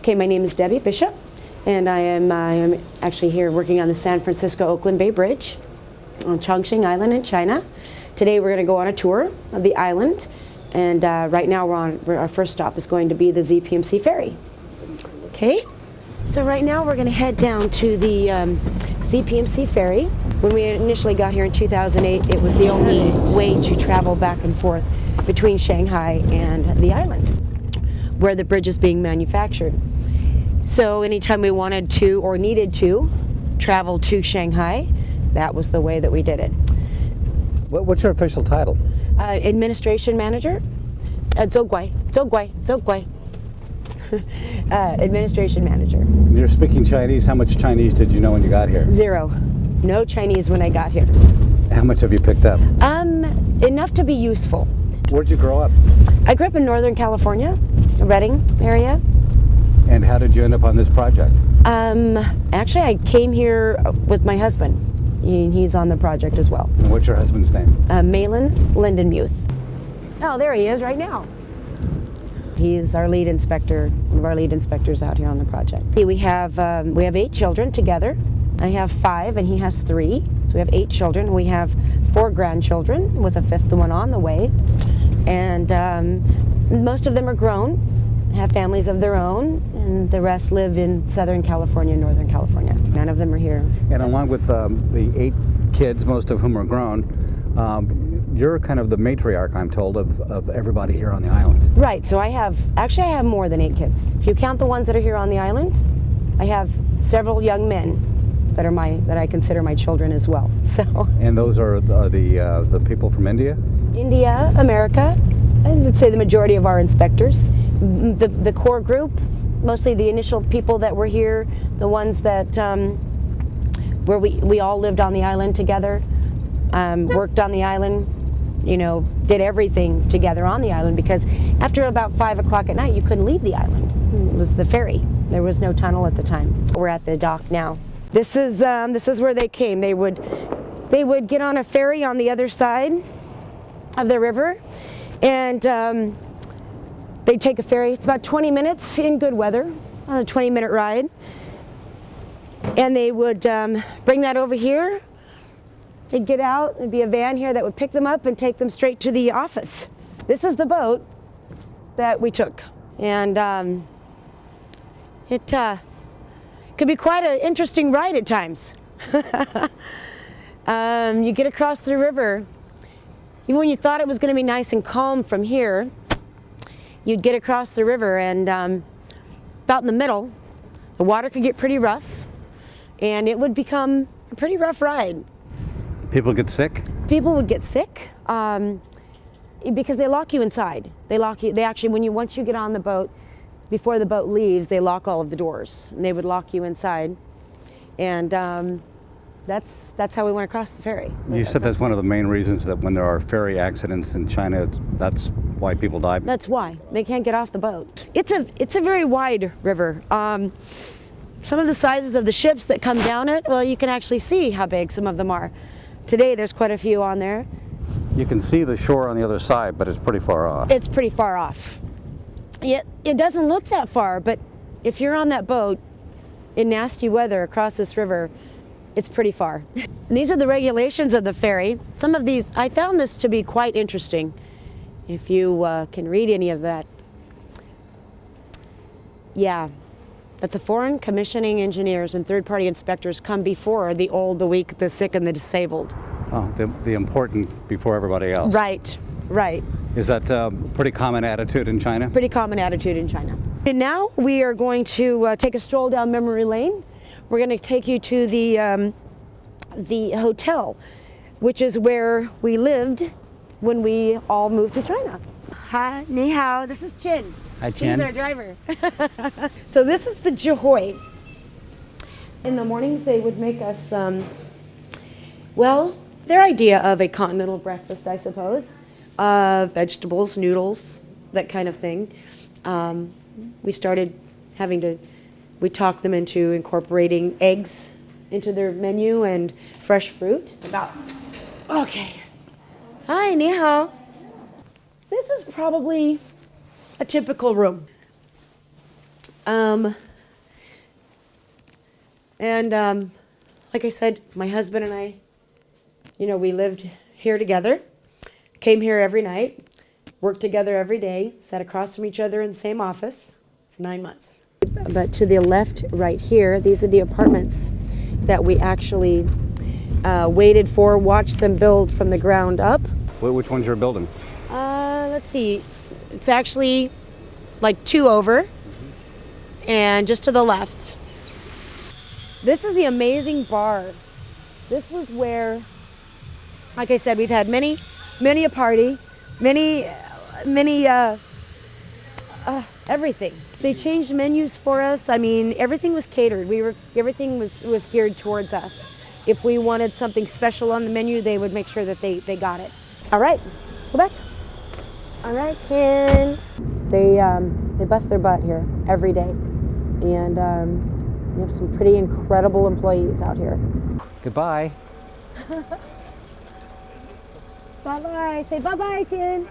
Okay, my name is Debbie Bishop, and I am actually here working on the San Francisco-Oakland Bay Bridge on Chongqing Island in China. Today we're going to go on a tour of the island, and right now our first stop is going to be the ZPMC Ferry. Okay, so right now we're going to head down to the ZPMC Ferry. When we initially got here in 2008, it was the only way to travel back and forth between Shanghai and the island, where the bridge is being manufactured. So anytime we wanted to or needed to travel to Shanghai, that was the way that we did it. What's your official title? Administration manager. Zhouguai. Administration manager. You're speaking Chinese. How much Chinese did you know when you got here? Zero. No Chinese when I got here. How much have you picked up? Enough to be useful. Where'd you grow up? I grew up in Northern California, Redding area. And how did you end up on this project? Actually, I came here with my husband. He's on the project as well. And what's your husband's name? Malin Lindenmuth. Oh, there he is right now. He's our lead inspector, one of our lead inspectors out here on the project. We have 8 children together. I have 5 and he has 3. So we have 8 children. We have 4 grandchildren with a 5th one on the way. And most of them are grown, have families of their own, and the rest live in Southern California and Northern California. None of them are here. And along with the 8 kids, most of whom are grown, you're kind of the matriarch, I'm told, of everybody here on the island. Right, so I have more than 8 kids. If you count the ones that are here on the island, I have several young men that I consider my children as well. So. And those are the people from India? India, America. I would say the majority of our inspectors. The core group, mostly the initial people that were here, the ones that where we all lived on the island together, worked on the island, did everything together on the island, because after about 5 o'clock at night you couldn't leave the island. It was the ferry. There was no tunnel at the time. We're at the dock now. This is where they came. They would get on a ferry on the other side of the river, and they'd take a ferry. It's about 20 minutes in good weather, on a 20-minute ride, and they would bring that over here. They'd get out. There'd be a van here that would pick them up and take them straight to the office. This is the boat that we took, and it could be quite an interesting ride at times. You get across the river. Even when you thought it was going to be nice and calm from here, you'd get across the river, and about in the middle, the water could get pretty rough, and it would become a pretty rough ride. People get sick? People would get sick because they lock you inside. They actually, once you get on the boat, before the boat leaves, they lock all of the doors, and they would lock you inside, and that's how we went across the ferry. You said that's one of the main reasons that when there are ferry accidents in China, that's why people die? That's why. They can't get off the boat. It's a very wide river. Some of the sizes of the ships that come down it, well, you can actually see how big some of them are. Today there's quite a few on there. You can see the shore on the other side, but it's pretty far off. It's pretty far off. It doesn't look that far, but if you're on that boat in nasty weather across this river, it's pretty far. And these are the regulations of the ferry. Some of these, I found this to be quite interesting, if you can read any of that. Yeah, that the foreign commissioning engineers and third-party inspectors come before the old, the weak, the sick, and the disabled. Oh, the important before everybody else. Right, right. Is that a pretty common attitude in China? Pretty common attitude in China. And now we are going to take a stroll down memory lane. We're going to take you to the hotel, which is where we lived when we all moved to China. Hi, ni hao. This is Chin. Hi, Chin. He's our driver. So this is the jihui. In the mornings, they would make us, well, their idea of a continental breakfast, I suppose. Vegetables, noodles, that kind of thing. We started we talked them into incorporating eggs into their menu and fresh fruit. Okay. Hi, ni hao. This is probably a typical room. Like I said, my husband and I, we lived here together, came here every night, worked together every day, sat across from each other in the same office for 9 months. But to the left, right here, these are the apartments that we actually waited for, watched them build from the ground up. Which one's your building? Let's see. It's actually like 2 over, and just to the left. This is the amazing bar. This was where, like I said, we've had many a party, many everything. They changed menus for us. I mean, everything was catered. Everything was geared towards us. If we wanted something special on the menu, they would make sure that they got it. All right, let's go back. All right, Tin. They bust their butt here every day, and we have some pretty incredible employees out here. Goodbye. Bye-bye. Say bye-bye, Tin.